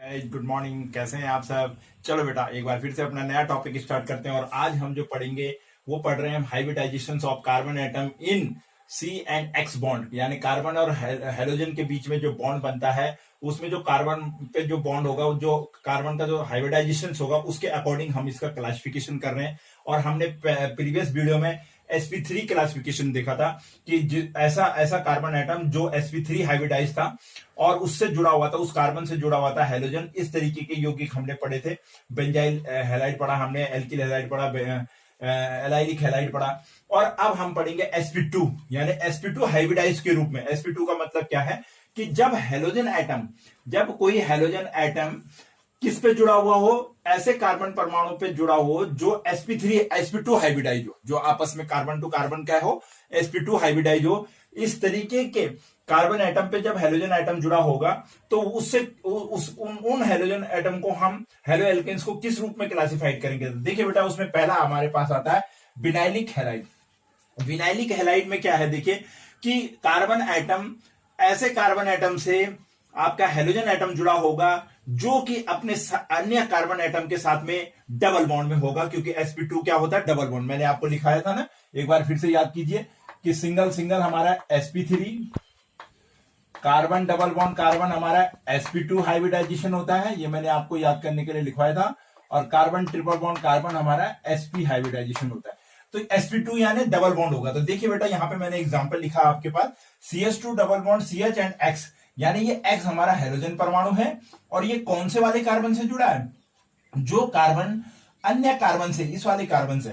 Good morning. कैसे हैं आप सब? चलो बेटा, एक बार फिर से अपना नया टॉपिक स्टार्ट करते हैं। और आज हम जो पढ़ेंगे वो पढ़ रहे हैं hybridization of carbon atom in c and x bond, यानी कार्बन और हेलोजन के बीच में जो बॉन्ड बनता है उसमें जो कार्बन पे जो बॉन्ड होगा, जो कार्बन का जो हाइब्रिडाइजेशन होगा उसके अकॉर्डिंग हम इसका क्लासिफिकेशन कर रहे हैं। और हमने प्रीवियस वीडियो में sp3 क्लासिफिकेशन देखा था कि ऐसा ऐसा कार्बन एटम जो sp3 हाइब्रिडाइज था और उससे जुड़ा हुआ था, उस कार्बन से जुड़ा हुआ था हेलोजन। इस तरीके के यौगिक हमने पढ़े थे। बेंजाइल हैलाइड पढ़ा हमने, एल्किल हैलाइड पढ़ा, एलाइलिक हैलाइड पढ़ा। और अब हम पढ़ेंगे sp2, यानी sp2 हाइब्रिडाइज के रूप में। sp2 का मतलब क्या है कि जब कोई हेलोजन एटम किस पे जुड़ा हुआ हो, ऐसे कार्बन परमाणु पे जुड़ा हो जो sp3 sp2 हाइब्रिडाइज हो, जो आपस में कार्बन टू कार्बन क्या हो, sp2 हाइब्रिडाइज हो। इस तरीके के कार्बन एटम पे जब हेलोजन एटम जुड़ा होगा तो उससे उन हेलोजन एटम को हम हेलो एल्केन्स को किस रूप में क्लासिफाइड करेंगे? देखिए बेटा, उसमें पहला हमारे पास आता है विनाइलिक हैलाइड। विनाइलिक हैलाइड में क्या है, देखिए कि कार्बन एटम, ऐसे कार्बन एटम से आपका हेलोजन एटम जुड़ा होगा जो कि अपने अन्य कार्बन एटम के साथ में डबल बॉन्ड में होगा, क्योंकि sp2 क्या होता है, डबल बॉन्ड। मैंने आपको लिखाया था ना, एक बार फिर से याद कीजिए कि सिंगल सिंगल हमारा sp3, carbon double bond carbon हमारा sp2 हाइब्रिडाइजेशन होता है, ये मैंने आपको याद करने के लिए लिखवाया था। और कार्बन ट्रिपल बॉन्ड कार्बन हमारा sp हाइब्रिडाइजेशन होता है। तो sp2 यानी डबल बॉन्ड होगा। तो देखिए बेटा, यहां पे मैंने एग्जांपल लिखा आपके पास, CH2 double bond CH and X, यानी ये X हमारा हेलोजन परमाणु है। और ये कौन से वाले कार्बन से जुड़ा है? जो कार्बन अन्य कार्बन से, इस वाले कार्बन से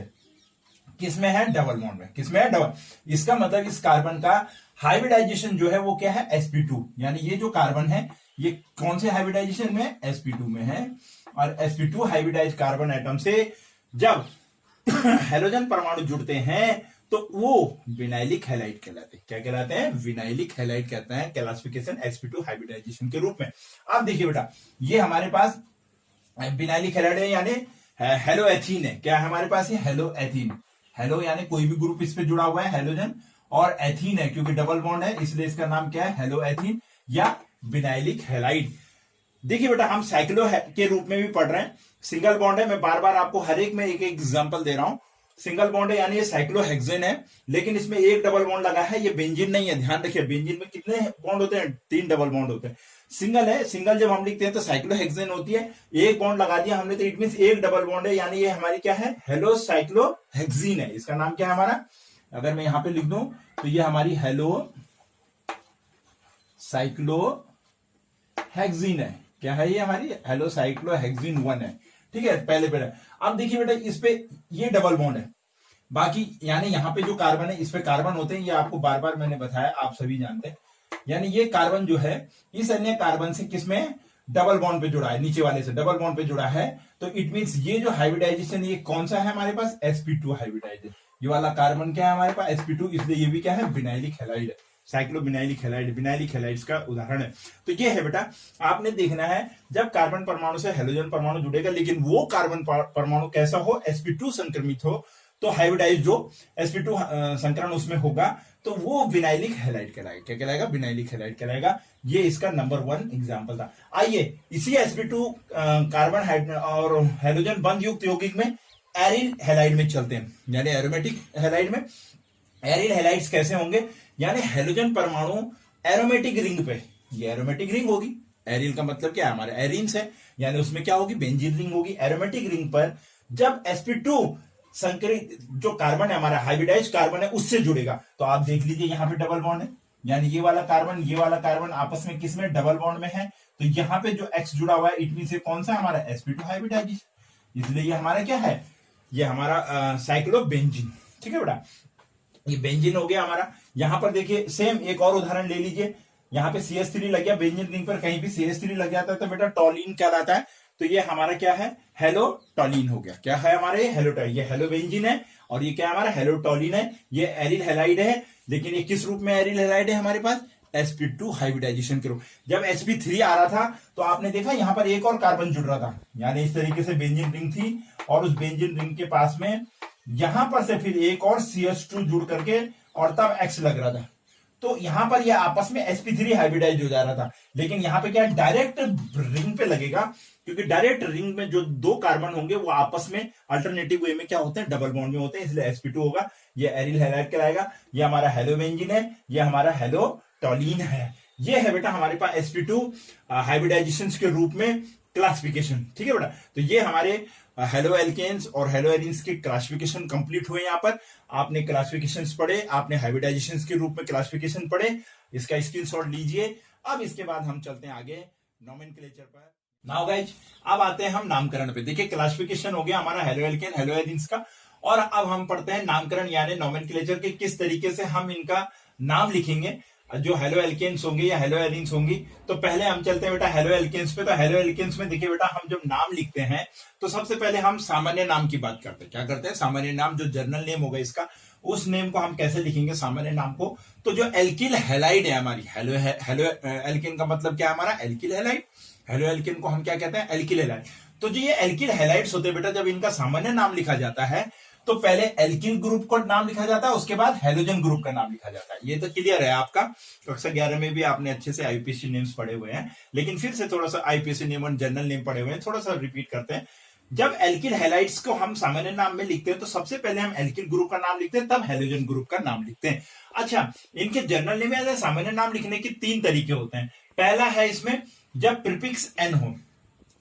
किसमें है, डबल बॉन्ड में। किसमें है, डबल। इसका मतलब इस कार्बन का हाइब्रिडाइजेशन जो है वो क्या है, sp2, यानी ये जो कार्बन है ये कौन से हाइब्रिडाइजेशन में, sp2 में है। और sp2 हाइब्रिडाइज कार्बन एटम से जब हेलोजन परमाणु जुड़ते हैं तो वो विनाइलिक हैलाइड कहलाते हैं। क्या कहलाते हैं? विनाइलिक हैलाइड कहते हैं, क्लासिफिकेशन sp2 हाइब्रिडाइजेशन के रूप में। अब देखिए बेटा, ये हमारे पास विनाइलिक हैलाइड है, यानी हेलो एथीन है। क्या है हमारे पास? ये हेलो एथीन। हेलो यानी कोई भी ग्रुप इस पे जुड़ा हुआ है हेलोजन, और एथीन है क्योंकि डबल बॉन्ड है, इसलिए इसका नाम क्या है, हेलो एथीन या विनाइलिक हैलाइड। देखिए बेटा, हम साइक्लो के रूप में भी पढ़ रहे हैं। सिंगल बॉन्ड है, मैं बार बार आपको हर एक में एक एक एग्जांपल दे रहा हूं। सिंगल बॉन्ड है यानी ये साइक्लोहेक्सेन है, लेकिन इसमें एक डबल बॉन्ड लगा है, ये बेंजीन नहीं है। ध्यान रखिए, बेंजीन में कितने बॉन्ड होते हैं, 3 डबल बॉन्ड होते हैं। सिंगल है, सिंगल जब हम लिखते हैं तो साइक्लोहेक्सेन होती है, एक बॉन्ड लगा दिया हमने तो इट मीन एक डबल बॉन्ड है, यानी ये हमारी क्या है, हेलो साइक्लोहेक्सीन है। इसका नाम क्या है हमारा, अगर मैं यहां पे लिख दूं तो ये हमारी हेलो साइक्लोहेक्सीन है। क्या है ये हमारी, हेलो साइक्लोहेक्सीन 1 है। ठीक है, पहले पहले। अब देखिए बेटा, इस पे ये डबल बॉन्ड है, बाकी यानी यहां पे जो कार्बन है इस पे कार्बन होते हैं, ये आपको बार बार मैंने बताया, आप सभी जानते हैं। यानी ये कार्बन जो है इस अन्य कार्बन से किसमें, डबल बॉन्ड पे जुड़ा है, नीचे वाले से डबल बॉन्ड पे जुड़ा है। तो इट मींस ये जो हाइब्रिडाइजेशन ये कौन सा है हमारे पास, sp2 हाइब्रिडाइजेशन। ये वाला कार्बन क्या है हमारे पास, sp2, इसलिए ये भी क्या है, विनाइलिक हैलाइड है, साइक्लोविनाइलिक हैलाइड, विनाइलिक हैलाइड्स का उदाहरण है। तो ये है बेटा, आपने देखना है जब कार्बन परमाणु से हेलोजन परमाणु जुड़ेगा, लेकिन वो कार्बन परमाणु कैसा हो, sp2 संक्रमित हो, तो हाइब्रिडाइज जो sp2 संकरण उसमें होगा तो वो विनाइलिक हैलाइड कहलाएगा। क्या कहलाएगा, विनाइलिक हैलाइड कहलाएगा। ये इसका नंबर 1 एग्जांपल था। आइए इसी sp2 कार्बन और हेलोजन बंध युक्त यौगिक में एरिल हैलाइड में चलते हैं, यानी एरोमेटिक हैलाइड में। एरिल हैलाइड्स कैसे होंगे, यानी हेलोजन परमाणु एरोमेटिक रिंग पे, ये एरोमेटिक रिंग होगी। एरिल का मतलब क्या है, हमारे एरिन्स है, यानी उसमें क्या होगी, बेंजीन रिंग होगी। एरोमेटिक रिंग पर जब sp2 संकरित जो कार्बन है हमारा, हाइब्रिडाइज कार्बन है, उससे जुड़ेगा तो आप देख लीजिए यहां पे डबल बॉन्ड है, यानी ये वाला कार्बन आपस में किसमें, डबल बॉन्ड में है। तो यहां पे जो X जुड़ा हुआ है इट मीन से कौन सा हमारा, sp2 हाइब्रिडाइजेशन, इसलिए ये हमारा क्या है, ये हमारा साइक्लोबेंजीन। ठीक है बेटा, ये बेंजीन हो गया हमारा। यहां पर देखिए सेम एक और उदाहरण ले लीजिए, यहां पे CH3 लग गया, बेंजीन रिंग पर कहीं भी CH3 लग जाता है तो बेटा टॉलिन कहलाता है। तो ये हमारा क्या है, हेलो टॉलिन हो गया। क्या है हमारे, हेलो टॉलिन, ये हेलो बेंजीन है और ये क्या हमारा, हेलो टॉलिन है। ये एरिल हैलाइड है, लेकिन ये किस रूप में एरिल हैलाइड है हमारे पास, sp2 हाइब्रिडाइजेशन के रूप। जब sp3 आ रहा था तो आपने देखा यहां पर एक और कार्बन जुड़ रहा था, यानी इस तरीके से बेंजीन रिंग थी और उस बेंजीन रिंग के पास में यहां पर से फिर एक और CH2 जुड़ करके और तब X लग रहा था। तो यहां पर ये आपस में sp3 हाइब्रिडाइज हो जा रहा था, लेकिन यहां पे क्या डायरेक्ट रिंग पे लगेगा, क्योंकि डायरेक्ट रिंग में जो दो कार्बन होंगे वो आपस में अल्टरनेटिव वे में क्या होते हैं, डबल बॉन्ड में होते हैं, इसलिए sp2 होगा। ये एरिल हैलाइड कहलाएगा। ये हमारा हेलोबेंजीन है, ये हमारा हेलोटोलीन है। ये है बेटा हमारे पास sp2 हाइब्रिडाइजेशन के रूप में क्लासिफिकेशन। ठीक है बेटा, तो ये हमारे हेलो एल्केन्स और हेलो एरिन्स के क्लासिफिकेशन कंप्लीट हुए। यहां पर आपने क्लासिफिकेशंस पढ़े, आपने हाइब्रिडाइजेशंस के रूप में क्लासिफिकेशन पढ़े, इसका स्क्रीनशॉट लीजिए। अब इसके बाद हम चलते हैं आगे नोमेनक्लेचर पर। नाउ गाइज, अब आते हैं हम नामकरण पे। देखिए क्लासिफिकेशन हो गया हमारा हेलो एल्केन हेलो एरिन्स का, और अब हम पढ़ते हैं नामकरण यानी नोमेनक्लेचर के, किस तरीके से हम इनका नाम लिखेंगे जो हेलो एल्केन्स होंगे या हेलो एरिन्स होंगी। तो पहले हम चलते हैं बेटा हेलो एल्केन्स पे। तो हेलो एल्केन्स में देखिए बेटा, हम जब नाम लिखते हैं तो सबसे पहले हम सामान्य नाम की बात करते हैं। क्या करते हैं, सामान्य नाम जो जर्नल नेम होगा इसका, उस नेम को हम कैसे लिखेंगे सामान्य नाम को। तो जो एल्किल हैलाइड है हमारी, हेलो एल्केन का मतलब क्या है हमारा, एल्किल हैलाइड। हेलो एल्केन को हम क्या कहते हैं, एल्किल हैलाइड। तो जो ये एल्किल हैलाइड्स होते हैं बेटा, जब इनका सामान्य नाम लिखा जाता है तो पहले एल्किल ग्रुप का नाम लिखा जाता है, उसके बाद हेलोजन ग्रुप का नाम लिखा जाता है। ये तो क्लियर है आपका, कक्षा 11 में भी आपने अच्छे से आईपीसी नेम्स पढ़े हुए हैं, लेकिन फिर से थोड़ा सा आईपीसी नेम और जनरल नेम पढ़े हुए हैं, थोड़ा सा रिपीट करते हैं। जब एल्किल हैलाइड्स को हम सामान्य नाम में लिखते हैं तो सबसे पहले हम एल्किल ग्रुप का नाम लिखते हैं, तब हेलोजन ग्रुप का नाम लिखते हैं। अच्छा, इनके जनरल नेम या सामान्य नाम लिखने के 3 तरीके होते हैं। पहला है इसमें जब प्रीफिक्स एन हो,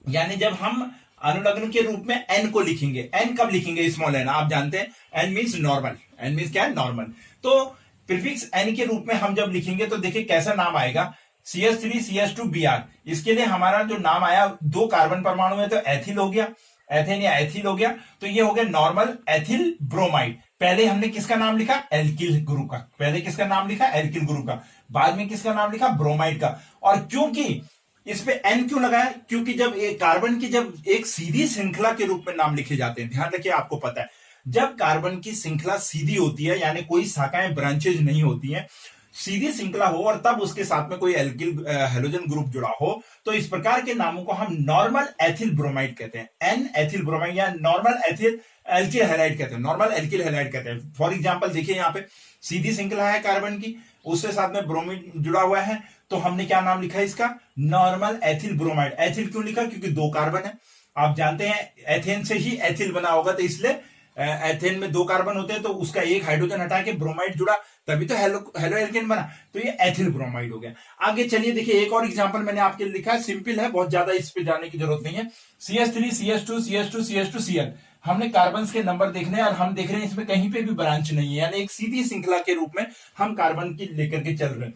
यानी जब हम अनुलग्न के रूप में एन को लिखेंगे। एन कब लिखेंगे, स्मॉल एन, आप जानते हैं n means normal, n means क्या है, नॉर्मल। तो प्रीफिक्स एन के रूप में हम जब लिखेंगे तो देखिए कैसा नाम आएगा, CH3 CH2 Br। इसके लिए हमारा जो नाम आया, 2 कार्बन परमाणु है तो एथिल हो गया, एथेन या एथिल हो गया, तो ये हो गया नॉर्मल एथिल ब्रोमाइड। पहले हमने किसका नाम लिखा, एल्किल ग्रुप का। पहले किसका नाम लिखा, एल्किल ग्रुप का, बाद में किसका नाम लिखा, ब्रोमाइड का। और क्योंकि इस पे एन क्यों लगाया, क्योंकि जब एक कार्बन की जब एक सीधी श्रृंखला के रूप में नाम लिखे जाते हैं, ध्यान रखिए आपको पता है, जब कार्बन की श्रृंखला सीधी होती है यानी कोई शाखाएं ब्रांचेज नहीं होती हैं, सीधी श्रृंखला हो और तब उसके साथ में कोई एल्किल हेलोजन ग्रुप जुड़ा हो, तो इस प्रकार के नामों को हम नॉर्मल एथिल ब्रोमाइड कहते हैं। एन एथिल ब्रोमाइड या नॉर्मल एथिल एल्किल हैलाइड कहते हैं, नॉर्मल एल्किल हैलाइड कहते हैं। फॉर एग्जांपल देखिए यहाँ पे सीधी श्रृंखला है कार्बन की, उसके साथ में ब्रोमीन जुड़ा हुआ है, तो हमने क्या नाम लिखा है इसका, नॉर्मल एथिल ब्रोमाइड। एथिल क्यों लिखा, क्योंकि 2 कार्बन है, आप जानते हैं एथेन से ही एथिल बना होगा, तो इसलिए एथेन में 2 कार्बन होते हैं तो उसका एक हाइड्रोजन हटा के ब्रोमाइड जुड़ा, तभी तो हेलो एल्केन बना, तो ये एथिल ब्रोमाइड हो गया। आगे चलिए देखिए, एक और एग्जांपल मैंने आपके लिए लिखा है, सिंपल है, बहुत ज्यादा इस पे जाने की जरूरत नहीं है। CH3 CH2 CH2 CH2 Cl, हमने कार्बन के नंबर देखने हैं और हम देख रहे हैं इसमें कहीं पे भी ब्रांच नहीं है, यानी एक सीधी श्रृंखला के रूप में हम कार्बन की लेकर के चल रहे हैं।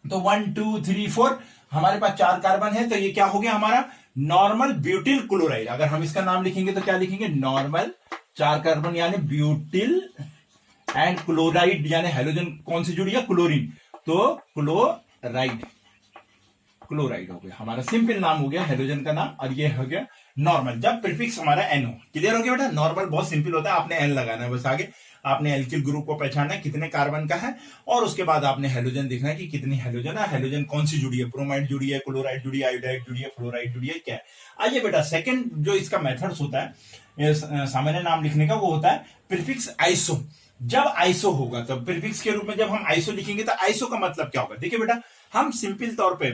तो 1 2 3 4 हमारे पास 4 कार्बन है, तो ये क्या हो गया हमारा, नॉर्मल ब्यूटिल क्लोराइड। अगर हम इसका नाम लिखेंगे तो क्या लिखेंगे, नॉर्मल 4 कार्बन यानी ब्यूटिल एंड क्लोराइड, यानी हेलोजन कौन सी जुड़ी है, क्लोरीन, तो क्लोराइड, क्लोराइड हो गया हमारा, सिंपल नाम हो गया हेलोजन का नाम। और ये हो गया नॉर्मल जब प्रीफिक्स हमारा एन हो। क्लियर हो गया बेटा, नॉर्मल बहुत सिंपल होता है, आपने एन लगाना है बस। आगे आपने एल्किल ग्रुप को पहचानना है कितने कार्बन का है, और उसके बाद आपने हेलोजन देखना है कि कितनी हेलोजन है, हेलोजन कौन सी जुड़ी है, ब्रोमाइड जुड़ी है, क्लोराइड जुड़ी है, आयोडाइड जुड़ी है, फ्लोराइड जुड़ी है, क्या है। आइए बेटा, सेकंड जो इसका मेथड्स होता है सामान्य नाम लिखने का, वो होता है प्रीफिक्स आइसो। जब आइसो होगा तब प्रीफिक्स के रूप में जब हम आइसो लिखेंगे तो आइसो का मतलब क्या होगा। देखिए बेटा, हम सिंपल तौर पे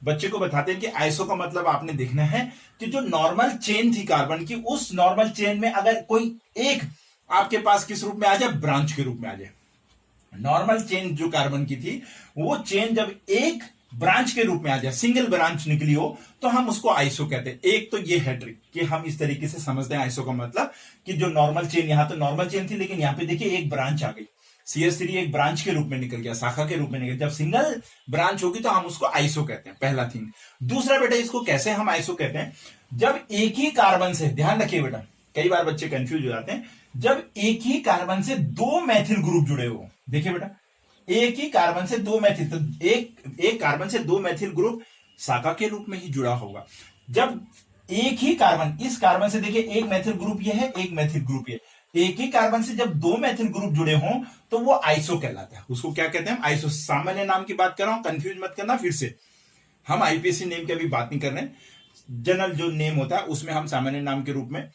बच्चे को बताते हैं कि आइसो का मतलब आपने देखना है कि जो नॉर्मल चेन थी कार्बन की, उस नॉर्मल चेन में अगर कोई एक आपके पास किस रूप में आ जाए, ब्रांच के रूप में आ जाए। नॉर्मल चेन जो कार्बन की थी, वो चेन जब एक ब्रांच के रूप में आ जाए, सिंगल ब्रांच निकली हो, तो हम उसको आइसो कहते हैं। एक तो ये है ट्रिक कि हम इस तरीके से समझते हैं आइसो का मतलब कि जो नॉर्मल चेन, यहां तो नॉर्मल चेन थी लेकिन यहां पे देखिए एक ब्रांच आ गई, CH3 एक ब्रांच के रूप में निकल गया, शाखा के रूप में निकल गया। जब सिंगल ब्रांच होगी तो हम उसको आइसो कहते हैं, पहला थिंग। दूसरा बेटा, इसको कैसे हम आइसो कहते हैं, जब एक ही कार्बन से, ध्यान रखिए बेटा, कई बार बच्चे कंफ्यूज हो जाते हैं, जब एक ही कार्बन से 2 मैथिल ग्रुप जुड़े हो। देखिए बेटा, एक ही कार्बन से 2 मैथिल, तो एक कार्बन से 2 मैथिल ग्रुप शाखा के रूप में ही जुड़ा होगा। जब एक ही कार्बन, इस कार्बन से देखिए एक मैथिल ग्रुप ये है, एक मैथिल ग्रुप ये, एक ही कार्बन से जब 2 मैथिल ग्रुप जुड़े हों तो वो आइसो कहलाता है। उसको क्या कहते हैं, आइसो। सामान्य नाम की बात कर रहा हूं, कंफ्यूज मत करना। फिर से हम आईपीएससी नेम की अभी बात नहीं कर रहे हैं, जनरल जो नेम होता है उसमें हम सामान्य नाम के रूप में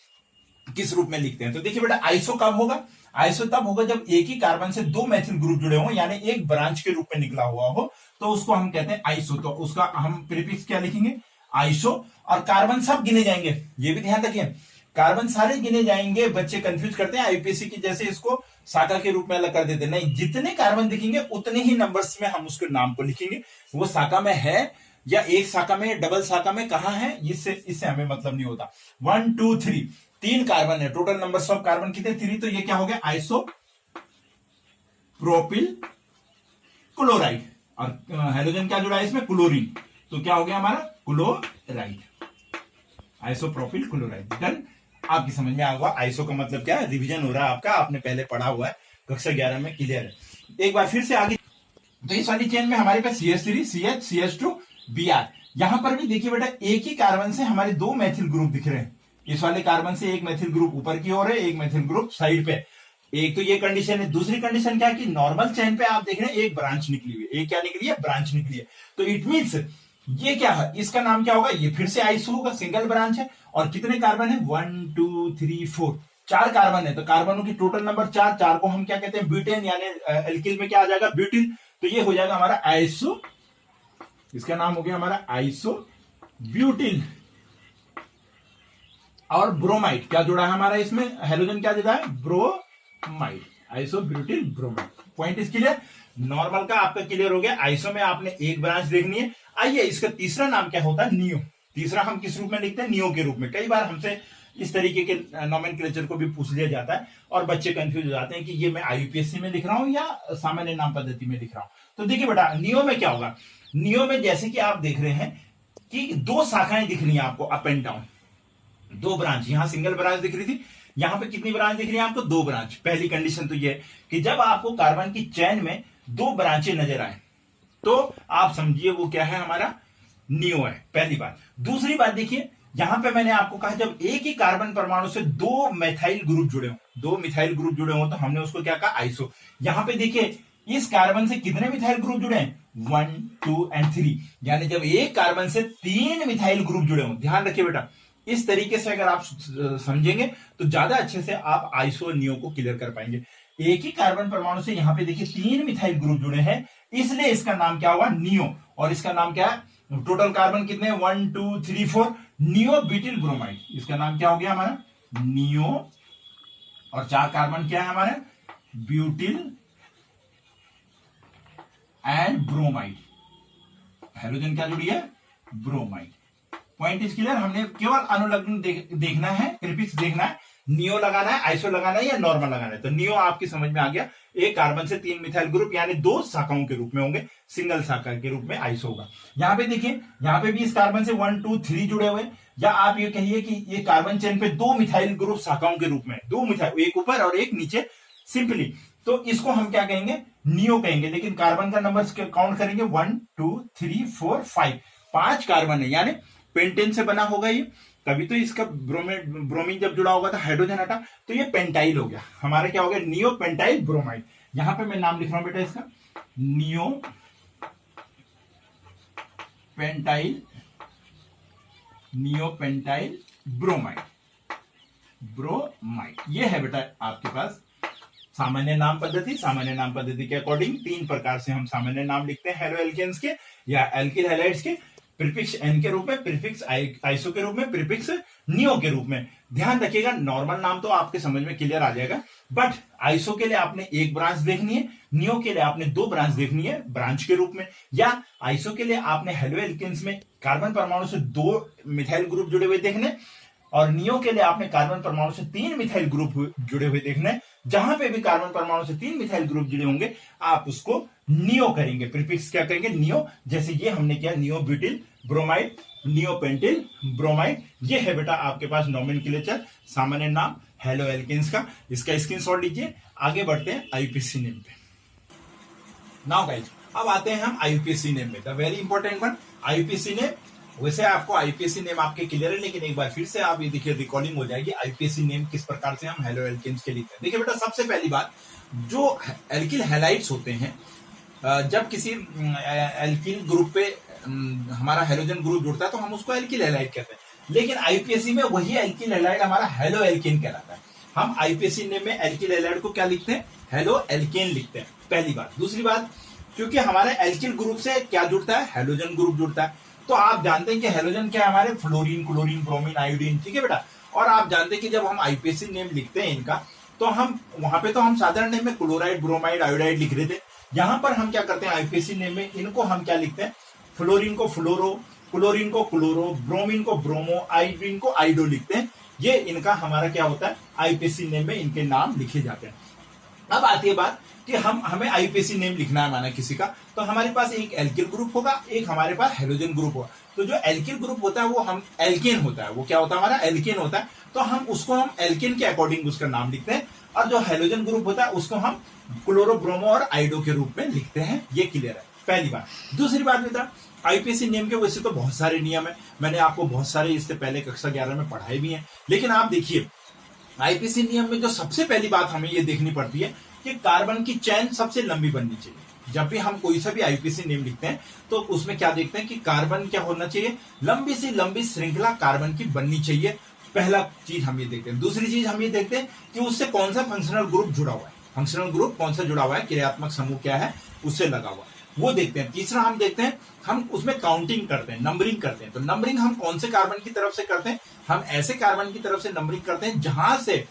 किस रूप में लिखते हैं। तो देखिए बेटा आइसो कब होगा, आइसो तब होगा जब एक ही कार्बन से दो मैथिल ग्रुप जुड़े हों, यानी एक ब्रांच के रूप में निकला हुआ हो, तो उसको हम कहते हैं आइसो। तो उसका हम प्रीफिक्स क्या लिखेंगे, आइसो। और कार्बन सब गिने जाएंगे, ये भी ध्यान रखिए, कार्बन सारे गिने जाएंगे। बच्चे कंफ्यूज करते हैं आईपीएससी की जैसे इसको शाखा के रूप में अलग कर देते हैं, नहीं, जितने कार्बन दिखेंगे उतने ही नंबर्स में हम उसके नाम को लिखेंगे। वो शाखा में है या एक शाखा में या डबल शाखा में कहां है, इससे हमें मतलब नहीं होता। 1 2 3 तीन कार्बन है, टोटल नंबर ऑफ कार्बन कितने, 3। तो ये क्या हो गया, आइसो प्रोपिल क्लोराइड। और हाइड्रोजन क्या जुड़ा है इसमें, क्लोरीन। तो क्या हो गया हमारा क्लोराइड, आइसोप्रोपिल क्लोराइड। डन। आपकी समझ में आ गया आइसो का मतलब क्या है, रिवीजन हो रहा है आपका, आपने पहले पढ़ा हुआ है, कक्षा 11 में क्लियर है। एक बार फिर से आगे, तो इस वाली चेन में हमारे पास CH3 CH CH2 Br। यहां पर भी देखिए बेटा एक ही कार्बन से हमारे दो मैथिल ग्रुप दिख रहे हैं। इस वाले कार्बन से एक मैथिल ग्रुप ऊपर की ओर है, एक मैथिल ग्रुप साइड पे। एक तो ये कंडीशन है। दूसरी कंडीशन क्या है कि नॉर्मल चेन पे आप देख रहे हैं एक ब्रांच निकली हुई है। एक क्या निकली है, ब्रांच निकली है। तो इट मींस ये क्या है, इसका नाम क्या होगा, ये फिर से आइसो होगा, सिंगल ब्रांच है। और कितने कार्बन है, 1 2 3 4 चार कार्बन है। तो कार्बनों की टोटल नंबर 4, 4 को हम क्या कहते हैं, ब्यूटेन, यानी एल्किल में क्या आ जाएगा, ब्यूटिल। तो ये हो जाएगा हमारा आइसो, इसका नाम हो गया हमारा आइसो ब्यूटिल। और ब्रोमाइड क्या जुड़ा है हमारा इसमें, हाइड्रोजन क्या जुड़ा है, bromide, iso butyl bromide. Point is clear. Normal का आपका क्लियर हो गया। आइसो में आपने एक ब्रांच देखनी है। आइए इसका तीसरा नाम क्या होता है, नियो। तीसरा हम किस रूप में लिखते हैं, नियो के रूप में। कई बार हमसे इस तरीके के नोमेनक्लेचर को भी पूछ लिया जाता है और बच्चे कंफ्यूज हो जाते हैं कि ये मैं आईयूपीएससी में लिख रहा हूं या सामान्य नाम पद्धति में लिख रहा हूं। तो देखिए बेटा नियो में क्या होगा, नियो में जैसे कि आप देख रहे हैं कि दो शाखाएं दिख रही हैं आपको, अप एंड डाउन, दो ब्रांच। यहां सिंगल ब्रांच दिख रही थी, यहां पे कितनी ब्रांच दिख रही है आपको, दो ब्रांच। पहली कंडीशन तो ये है कि जब आपको कार्बन की चेन में दो ब्रांचें नजर आए तो आप समझिए वो क्या है, हमारा नियो है, पहली बात। दूसरी बात देखिए, यहां पे मैंने आपको कहा जब एक ही कार्बन परमाणु से दो मिथाइल ग्रुप जुड़े हो, दो मिथाइल ग्रुप जुड़े हो, तो हमने उसको क्या कहा, आइसो। यहां पे देखिए इस कार्बन से कितने मिथाइल ग्रुप जुड़े हैं, 1 2 एंड 3, यानी जब एक कार्बन से 3 मिथाइल ग्रुप जुड़े हो। ध्यान रखिए बेटा, इस तरीके से अगर आप समझेंगे तो ज्यादा अच्छे से आप आइसो और नियो को क्लियर कर पाएंगे। एक ही कार्बन परमाणु से यहां पे देखिए 3 मिथाइल ग्रुप जुड़े हैं, इसलिए इसका नाम क्या होगा, नियो। और इसका नाम क्या है, टोटल कार्बन कितने, 1 2 3 4, नियो ब्यूटिल ब्रोमाइड। इसका नाम क्या हो गया हमारा, नियो। और 4 कार्बन क्या है हमारे, ब्यूटिल एंड ब्रोमाइड। हाइड्रोजन क्या जुड़ी है, ब्रोमाइड। Point is clear. हमने केवल अनुलग्न देखना है, प्रीफिक्स देखना है, नियो लगाना है, आइसो लगाना है या नॉर्मल लगाना है। तो नियो आपकी समझ में आ गया, एक कार्बन से 3 मिथाइल ग्रुप यानी दो शाखाओं के रूप में होंगे, सिंगल शाखा के रूप में आइसो होगा। यहां पे देखिए, यहां पे भी इस कार्बन से 1 2 3 जुड़े हुए, या आप ये कहिए कि ये कार्बन चेन पे दो मिथाइल ग्रुप शाखाओं के रूप में, दो मिथाइल, एक ऊपर और एक नीचे, सिंपली। तो इसको हम क्या कहेंगे, नियो कहेंगे। लेकिन कार्बन का नंबर काउंट करेंगे, 1 2 3 4 5, 5 कार्बन है, यानी पेंटेन से बना होगा ये, तभी तो इसका ब्रोमीन जब जुड़ा होगा तो हाइड्रोजन हटा, तो ये पेंटाइल हो गया हमारा, क्या हो गया, नियो पेंटाइल ब्रोमाइड। यहां पे मैं नाम लिख रहा हूं बेटा इसका, neo pentyl, neo pentyl bromide, bromide. ये है बेटा आपके पास सामान्य नाम पद्धति। सामान्य नाम पद्धति के अकॉर्डिंग 3 प्रकार से हम सामान्य नाम लिखते हैं हेलो एल्केन्स के या एल्किल हैलाइड्स के, प्रीफिक्स एन के रूप में, प्रीफिक्स आइसो के रूप में, प्रीफिक्स नियो के रूप में। ध्यान रखिएगा, नॉर्मल नाम तो आपके समझ में क्लियर आ जाएगा, बट आइसो के लिए आपने एक ब्रांच देखनी है, नियो के लिए आपने 2 ब्रांच देखनी है ब्रांच के रूप में, या आइसो के लिए आपने हेलो एल्केन्स में कार्बन परमाणु से 2 मिथाइल ग्रुप जुड़े हुए देखने, और नियो के लिए आपने कार्बन परमाणु से 3 मिथाइल ग्रुप जुड़े हुए देखना है। जहां पे भी कार्बन परमाणु से 3 मिथाइल ग्रुप जुड़े होंगे आप उसको नियो करेंगे, प्रीफिक्स क्या करेंगे, नियो। जैसे ये हमने किया, neo butyl bromide, neo pentyl bromide. ये है बेटा आपके पास नोमेनक्लेचर, सामान्य नाम हेलो एल्केन्स का। इसका स्क्रीनशॉट लीजिए। आगे बढ़ते हैं आईयूपीएसी नेम पे। नाउ गाइस, अब आते हैं हम आईयूपीएसी नेम में, the very important one, IUPAC name. वैसे आपको आईयूपीएसी नेम आपके क्लियर है, लेकिन एक बार फिर से आप ये देखिए रिकॉर्डिंग हो जाएगी, आईयूपीएसी नेम किस प्रकार से हम हेलो एल्केन्स के लिखते हैं। देखिए बेटा, सबसे पहली बात, जो एल्किल हैलाइड्स होते हैं, जब किसी एल्किल ग्रुप पे हमारा हाइड्रोजन ग्रुप जुड़ता है तो हम उसको एल्किल हैलाइड कहते हैं। लेकिन आईपीएसी में वही एल्किल हैलाइड हमारा हेलो एल्केन कहलाता है। हम आईपीएसी नेम में एल्किल हैलाइड को क्या लिखते हैं, हेलो एल्केन लिखते हैं, पहली बात। दूसरी बात, क्योंकि हमारे एल्किल ग्रुप से क्या जुड़ता है, हेलोजन ग्रुप जुड़ता है। तो आप जानते हैं कि हेलोजन क्या है हमारे, फ्लोरीन, क्लोरीन, ब्रोमीन, आयोडीन, ठीक है बेटा। और आप जानते हैं कि जब हम आईपीएसी नेम लिखते हैं इनका, तो हम वहां पे तो हम साधारण नेम में क्लोराइड, ब्रोमाइड, आयोडाइड लिख रहे थे। यहां पर हम क्या करते हैं, आईपीएसी नेम में इनको हम क्या लिखते हैं, फ्लोरीन को फ्लोरो, क्लोरीन को क्लोरो, ब्रोमीन को ब्रोमो, आयोडीन को आइडो लिखते हैं। ये इनका हमारा क्या होता है, आईपीएसी नेम में इनके नाम लिखे जाते हैं। अब आती है बात कि हमें आईपीएसी नेम लिखना है माना किसी का, तो हमारे पास एक एल्किल ग्रुप होगा, एक हमारे पास हेलोजन ग्रुप होगा। तो जो एल्किल ग्रुप होता है वो हम एल्केन होता है, वो क्या होता है हमारा, एल्केन होता है। तो हम एल्केन के अकॉर्डिंग उसका नाम लिखते हैं। और जो हेलोजन ग्रुप होता है उसको हम क्लोरो, ब्रोमो और आइडो के रूप में लिखते हैं। ये क्लियर है, पहली बात। दूसरी बात बेटा, आईपीएसी नेम के वैसे तो बहुत सारे नियम है, मैंने आपको बहुत सारे इससे पहले कक्षा 11 में पढ़ाए भी हैं। लेकिन आप देखिए आईपीएसी नियम में जो सबसे पहली बात हमें ये देखनी पड़ती है कि कार्बन की चेन सबसे लंबी बननी चाहिए। जब भी हम कोई सा भी आईपीएसी नेम लिखते हैं तो उसमें क्या देखते हैं कि कार्बन क्या होना चाहिए, लंबी से लंबी श्रृंखला कार्बन की बननी चाहिए। पहला चीज हम ये देखते हैं। दूसरी चीज हम ये देखते हैं कि उससे कौन सा फंक्शनल ग्रुप जुड़ा हुआ है, फंक्शनल ग्रुप कौन सा जुड़ा हुआ है, क्रियात्मक समूह क्या है उससे लगा हुआ है, वो देखते हैं। तीसरा हम देखते हैं, हम उसमें काउंटिंग करते हैं, नंबरिंग करते हैं। तो नंबरिंग हम कौन से कार्बन की तरफ से करते हैं, हम ऐसे कार्बन की तरफ से नंबरिंग करते हैं जहां से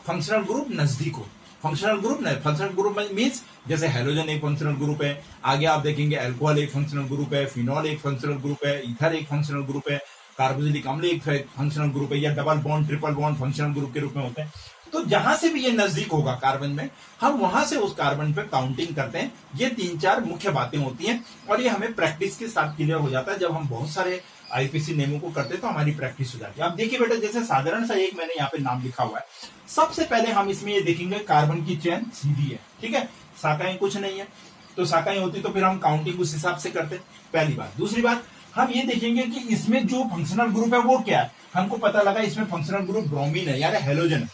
फंक्शनल ग्रुप नजदीक हो। फंक्शनल ग्रुप नहीं, फंक्शनल ग्रुप मीन्स जैसे हेलोजन एक फंक्शनल ग्रुप है, आगे आप देखेंगे अल्कोहल एक फंक्शनल ग्रुप है, फिनॉल एक फंक्शनल ग्रुप है, ईथर एक फंक्शनल ग्रुप है, कार्बोक्सिलिक अम्ल एक फंक्शनल ग्रुप है, या double bond, triple bond functional group के रूप में होते हैं। तो जहां से भी ये नजदीक होगा कार्बन में, हम वहां से उस कार्बन पे काउंटिंग करते हैं। ये 3-4 मुख्य बातें होती हैं और ये हमें प्रैक्टिस के साथ क्लियर हो जाता है। जब हम बहुत सारे आईपीएसी नेमों को करते हैं तो हमारी प्रैक्टिस हो जाती है। आप देखिए बेटा, जैसे साधारण सा एक मैंने यहाँ पे नाम लिखा हुआ है। सबसे पहले हम इसमें ये देखेंगे कार्बन की चेन सीधी है, ठीक है, शाखाएं कुछ नहीं है। तो शाखाएं होती तो फिर हम काउंटिंग उस हिसाब से करते, पहली बात। दूसरी बात, हम ये देखेंगे कि इसमें जो फंक्शनल ग्रुप है वो क्या है। हमको पता लगा इसमें फंक्शनल ग्रुप ब्रोमीन है, यानी हेलोजन है,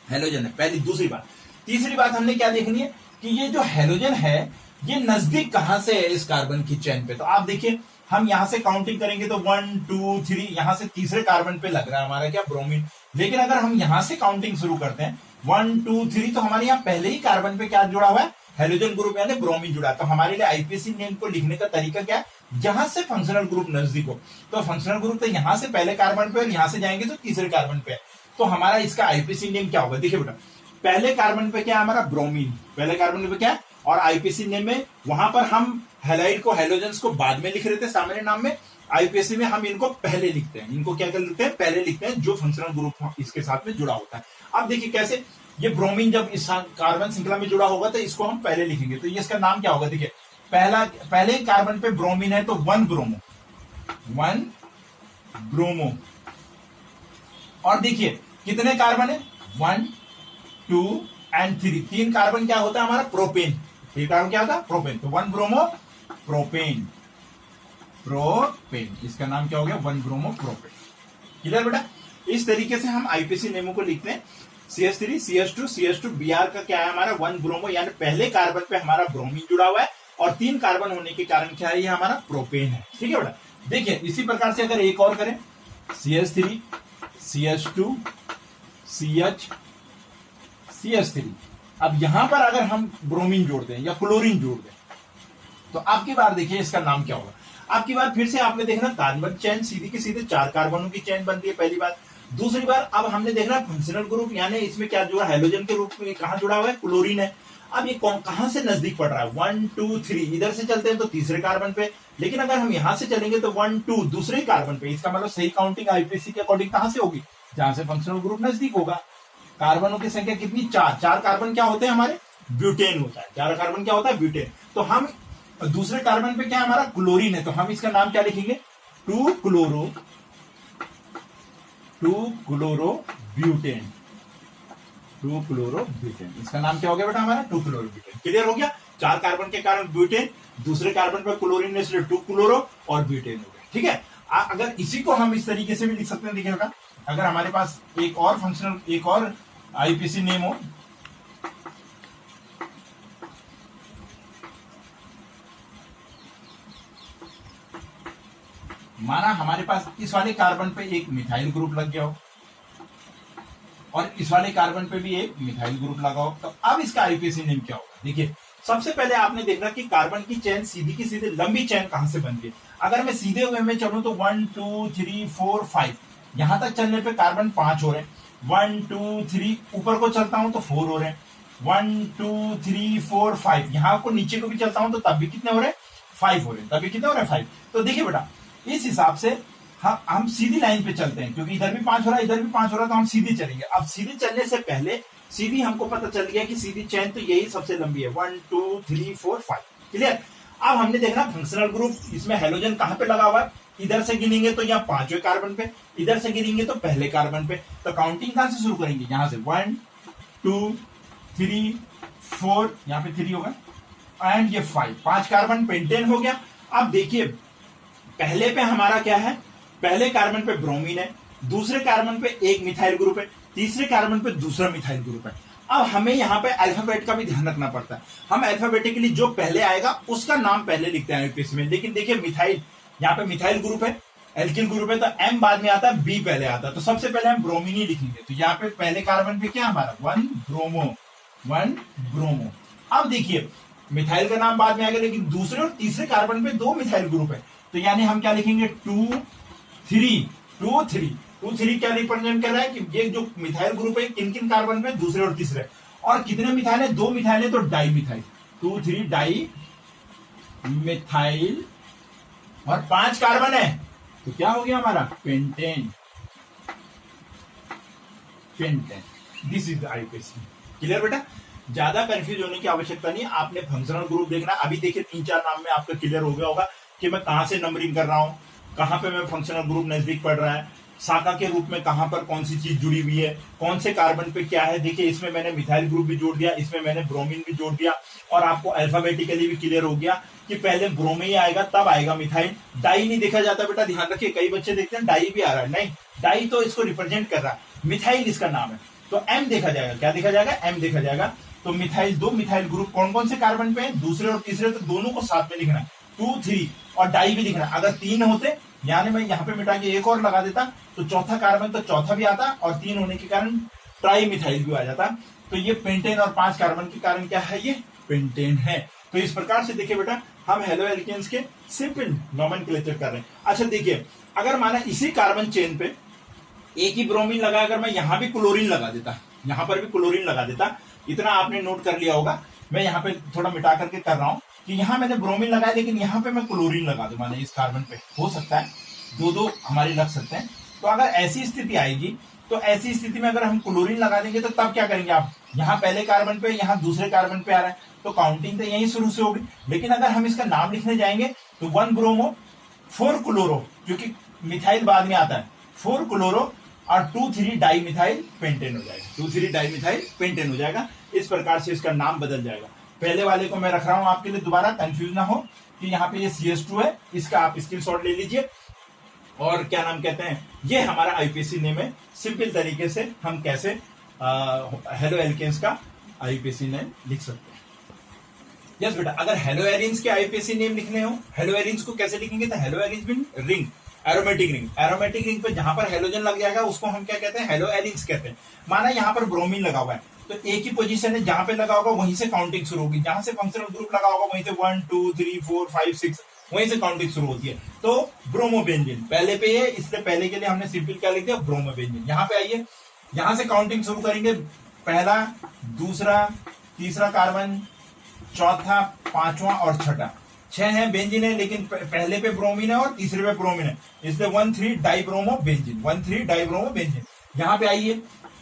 हेलोजन है, पहली। दूसरी बात, तीसरी बात हमने क्या देखनी है कि ये जो हेलोजन है ये नजदीक कहां से है इस कार्बन की चेन पे। तो आप देखिए, हम यहां से काउंटिंग करेंगे तो 1 2 3, यहां से तीसरे कार्बन पे लग रहा है हमारा क्या, ब्रोमीन। लेकिन अगर हम यहां से काउंटिंग शुरू करते हैं 1 2 3, तो हमारे यहाँ पहले ही कार्बन पे क्या जुड़ा हुआ है, हेलोजन ग्रुप यानी ब्रोमीन जुड़ा है। तो हमारे लिए आईपीएसी नेम को लिखने का तरीका क्या है, जहां से फंक्शनल ग्रुप नजदीक हो। तो फंक्शनल ग्रुप तो यहां से पहले कार्बन पे और यहां से जाएंगे तो तीसरे कार्बन पे। तो हमारा इसका आईपीएसी नेम क्या होगा, देखिए बेटा, पहले कार्बन पे क्या है हमारा, ब्रोमीन, पहले कार्बन पे क्या है। और आईपीएसी नेम में वहां पर हम हैलाइड को, हेलोजेंस को बाद में लिख रहे थे सामान्य नाम में, आईपीएसी में हम इनको पहले लिखते हैं। इनको क्या कर लिखते हैं, पहले लिखते हैं, जो फंक्शनल ग्रुप इसके साथ में जुड़ा होता है। अब देखिए कैसे, ये ब्रोमीन जब इस कार्बन श्रृंखला में जुड़ा होगा तो इसको हम पहले लिखेंगे। तो ये इसका नाम क्या होगा, देखिए, पहले कार्बन पे ब्रोमीन है तो 1 ब्रोमो, 1 ब्रोमो। और देखिए कितने कार्बन है, 1 2 और 3, 3 कार्बन क्या होता है हमारा, प्रोपेन। 3 कार्बन क्या होता है, प्रोपेन। तो 1 ब्रोमो प्रोपेन, प्रोपेन, इसका नाम क्या हो गया, 1 ब्रोमो प्रोपेन। क्लियर बेटा। इस तरीके से हम आईपीएसी नेमों को लिखते हैं। CH3 CH2 CH2 Br का क्या है हमारा, 1 ब्रोमो, यानी पहले कार्बन पे हमारा ब्रोमीन जुड़ा हुआ है और 3 कार्बन होने के कारण क्या है, ये हमारा प्रोपेन है। ठीक है बेटा। देखिए इसी प्रकार से अगर एक और करें, CH3 CH2 CH CH3, अब यहां पर अगर हम ब्रोमीन जोड़ दें या क्लोरीन जोड़ दें तो आपकी बार देखिए इसका नाम क्या होगा। आपकी बार फिर से आपने देखना कार्बन चेन सीधी के सीधे 4 कार्बनों की चेन बनती है, पहली बार। दूसरी बार अब हमने देखना फंक्शनल ग्रुप, यानी इसमें क्या जुड़ा, हेलोजन के रूप में कहां जुड़ा हुआ है, क्लोरीन है। अब ये कहां से नजदीक पड़ रहा है, 1 2 3, इधर से चलते हैं तो तीसरे कार्बन पे, लेकिन अगर हम यहां से चलेंगे तो 1 2 दूसरे कार्बन पे। इसका मतलब सही काउंटिंग आईपीएसी के अकॉर्डिंग कहां से होगी, जहां से फंक्शनल ग्रुप नजदीक होगा। कार्बनों की संख्या कितनी, 4। 4 कार्बन क्या होते हैं हमारे, ब्यूटेन होता है। 4 कार्बन क्या होता है, ब्यूटेन। तो हम दूसरे कार्बन पे क्या हमारा, क्लोरीन है, तो हम इसका नाम क्या लिखेंगे, 2 क्लोरो ब्यूटेन, 2 क्लोरो ब्यूटेन। इसका नाम क्या हो गया बेटा हमारा, 2 क्लोरो ब्यूटेन। क्लियर हो गया। 4 कार्बन के कारण ब्यूटेन, दूसरे कार्बन पर क्लोरीन, इसलिए 2 क्लोरो और ब्यूटेन हो गया। ठीक है। अगर इसी को हम इस तरीके से भी लिख सकते हैं, देखिए बेटा, अगर हमारे पास एक और फंक्शनल, एक और आईपीएसी नेम हो, माना हमारे पास इस वाले कार्बन पे एक मिथाइल ग्रुप लग गया हो और इस वाले कार्बन पे भी एक मिथाइल ग्रुप लगा हो, तो अब इसका आईपीसी नेम क्या होगा? देखिए सबसे पहले आपने देखना कि कार्बन की चेन सीधी की सीधे लंबी चेन कहां से बनती है। अगर मैं सीधे वे में चलूं तो 1 2 3 4 5 यहां तक चलने पे कार्बन 5 हो रहे हैं। 1 2 3 ऊपर को चलता हूं तो 4 हो रहे हैं। 1 2 3 4 5 यहां को नीचे को भी चलता हूं तो तब भी कितने हो रहे हैं? 5 हो रहे हैं। तब भी कितने हो रहे हैं? 5। तो देखिए बेटा इस हिसाब से हम सीधी लाइन पे चलते हैं, क्योंकि इधर भी 5 हो रहा है इधर भी 5 हो रहा है, तो हम सीधी चलेंगे। अब सीधी चलने से पहले सीधी हमको पता चल गया कि सीधी चेन तो यही सबसे लंबी है, 1 2 3 4 5। क्लियर। अब हमने देखना फंक्शनल ग्रुप, इसमें हेलोजन कहां पे लगा हुआ है? इधर से गिनेंगे तो यहाँ 5वें कार्बन पे, इधर से गिनेंगे तो पहले कार्बन पे। तो काउंटिंग कहां से शुरू करेंगे? यहां से 1 2 3 4, यहाँ पे 3 होगा एंड ये 5 कार्बन पेंटेन हो गया। अब देखिए पहले पे हमारा क्या है? पहले कार्बन पे ब्रोमीन है, दूसरे कार्बन पे एक मिथाइल ग्रुप है, तीसरे कार्बन पे दूसरा मिथाइल ग्रुप है। अब हमें यहाँ पे अल्फाबेट का भी ध्यान रखना पड़ता है। हम अल्फाबेटिकली जो पहले आएगा उसका नाम पहले लिखते हैं आईपीसी में। लेकिन देखिए मिथाइल, यहाँ पे मिथाइल ग्रुप है, एल्किल ग्रुप है, तो एम बाद में आता है, बी पहले आता है, तो सबसे पहले हम ब्रोमीन ही लिखेंगे। तो यहाँ पे पहले कार्बन पे क्या हमारा 1 ब्रोमो। अब देखिए मिथाइल का नाम बाद में आएगा, लेकिन दूसरे और तीसरे कार्बन पे 2 मिथाइल ग्रुप है, तो यानी हम क्या लिखेंगे? 2 3 क्या रिप्रेजेंट कर रहा है कि ये जो मिथाइल ग्रुप है किन किन कार्बन पे? दूसरे और तीसरे। और कितने मिथाइल है? 2 मिथाइल है, तो डाई मिथाइल, 2 3 डाई मिथाइल। और 5 कार्बन है तो क्या हो गया हमारा? Pentane. This is IPC. Clear बेटा? ज्यादा कंफ्यूज होने की आवश्यकता नहीं, आपने फंक्शनल ग्रुप देखना। अभी देखिए 3-4 नाम में आपका क्लियर हो गया होगा कि मैं कहां से नंबरिंग कर रहा हूं, कहां पे मैं फंक्शनल ग्रुप नजदीक पड़ रहा है, शाखा के रूप में कहां पर कौन सी चीज जुड़ी हुई है, कौन से कार्बन पे क्या है। देखिए इसमें मैंने मिथाइल ग्रुप भी जोड़ दिया, इसमें मैंने ब्रोमीन भी जोड़ दिया, और आपको अल्फाबेटिकली भी क्लियर हो गया कि पहले ब्रोमीन आएगा तब आएगा मिथाइल। डाई नहीं देखा जाता बेटा, ध्यान रखिए। कई बच्चे देखते हैं डाई भी आ रहा है, नहीं, डाई तो इसको रिप्रेजेंट कर रहा है, मिथाइल इसका नाम है, तो एम देखा जाएगा। क्या देखा जाएगा? एम देखा जाएगा। तो मिथाइल, 2 मिथाइल ग्रुप कौन कौन से कार्बन पे? दूसरे और तीसरे, तो दोनों को साथ में लिखना है, 2 3, और डाई भी लिखना है। अगर 3 होते, यानी मैं यहाँ पे मिटा के एक और लगा देता तो चौथा कार्बन, तो चौथा भी आता, और 3 होने के कारण ट्राई मिथाइल भी आ जाता। तो ये पेंटेन और 5 कार्बन के कारण क्या है? ये पेंटेन है। तो इस प्रकार से देखिए बेटा हम हेलो एल्केन्स के सिंपल नोमेनक्लेचर कर रहे हैं। अच्छा देखिए, अगर माना इसी कार्बन चेन पे एक ही ब्रोमीन लगा, अगर मैं यहां भी क्लोरीन लगा देता, यहां पर भी क्लोरीन लगा देता, इतना आपने नोट कर लिया होगा। मैं यहाँ पे थोड़ा मिटा करके कर रहा हूं कि यहाँ मैंने ब्रोमीन लगाया, लेकिन यहाँ पे मैं क्लोरीन लगा दूं, माने इस कार्बन पे हो सकता है 2-2 हमारे लग सकते हैं। तो अगर ऐसी स्थिति आएगी, तो ऐसी स्थिति में अगर हम क्लोरीन लगा देंगे तो तब क्या करेंगे आप? यहाँ पहले कार्बन पे, यहाँ दूसरे कार्बन पे आ रहा है, तो काउंटिंग तो यहीं शुरू से होगी। लेकिन अगर हम इसका नाम लिखने जाएंगे तो 1 ब्रोमो 4 क्लोरो, क्योंकि मिथाइल बाद में आता है, 4 क्लोरो और 2 3 डाई मिथाइल पेंटेन हो जाएगा, 2 3 डाई मिथाइल पेंटेन हो जाएगा। इस प्रकार से इसका नाम बदल जाएगा। पहले वाले को मैं रख रहा हूं आपके लिए, दोबारा कंफ्यूज ना हो कि यहाँ पे ये CH2 है, इसका आप स्क्रीनशॉट ले लीजिए। और क्या नाम कहते हैं, ये हमारा आईपीसी नेम है। सिंपल तरीके से हम कैसे हेलो एल्केन्स का आईपीसी नेम लिख सकते हैं। यस बेटा, अगर हेलो एरिन्स के आईपीसी नेम लिखने हो, हेलो एरिन्स को कैसे लिखेंगे? तो hello arenes mean ring, aromatic ring. Aromatic ring पे जहां पर हेलोजन लग जाएगा उसको हम क्या कहते हैं? हेलो एरिन्स कहते हैं। माना यहाँ पर ब्रोमीन लगा हुआ है, तो एक ही पोजीशन है, जहां पे लगा होगा वहीं से काउंटिंग शुरू होगी, जहां से फंक्शनल ग्रुप लगा होगा वहीं से 1 2 3 4 5 6 वहीं से काउंटिंग शुरू होती है। तो ब्रोमोबेंजीन पहले पे है, इसलिए पहले के लिए हमने सिंपल क्या लिख दिया? ब्रोमोबेंजीन। यहाँ पे आइए, यहां से काउंटिंग शुरू करेंगे, पहला, दूसरा, तीसरा कार्बन, चौथा, पांचवा और छठा। 6 है बेंजीन है, लेकिन पहले पे ब्रोमीन है और तीसरे पे ब्रोमीन है, इसलिए 1 3 डाइब्रोमो बेंजीन, 1 3 डाइब्रोमो बेंजीन। यहाँ पे आइए,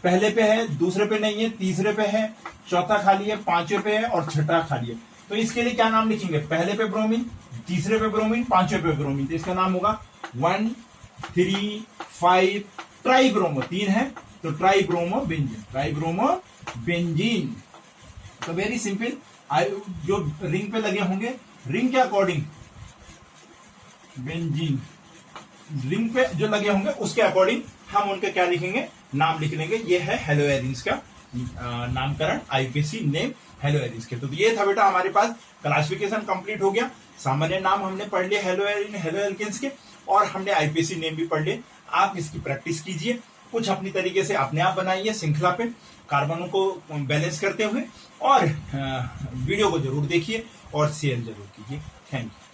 पहले पे है, दूसरे पे नहीं है, तीसरे पे है, चौथा खाली है, पांचवे पे है और छठा खाली है। तो इसके लिए क्या नाम लिखेंगे? पहले पे ब्रोमीन, तीसरे पे ब्रोमीन, पांचवे पे ब्रोमीन, तो इसका नाम होगा 1 3 5 ट्राइब्रोमो। 3 है तो ट्राइब्रोमो बेंजीन, ट्राइब्रोमो बेंजीन। तो वेरी सिंपल, जो रिंग पे लगे होंगे, रिंग के अकॉर्डिंग बेंजीन, रिंग पे जो लगे होंगे उसके अकॉर्डिंग हम उनके क्या लिखेंगे? नाम लिख लेंगे। ये है हेलो एरिन्स का नामकरण आईपीसी नेम हेलो एरिस के। तो ये था बेटा हमारे पास क्लासिफिकेशन कंप्लीट हो गया। सामान्य नाम हमने पढ़ लिए हेलो एरिन हेलो एल्केन्स के, और हमने आईपीसी नेम भी पढ़ लिए। आप इसकी प्रैक्टिस कीजिए, कुछ अपनी तरीके से अपने आप बनाइए श्रृंखला पे कार्बनों को बैलेंस करते हुए, और वीडियो को जरूर देखिए और शेयर जरूर कीजिए। Thank you.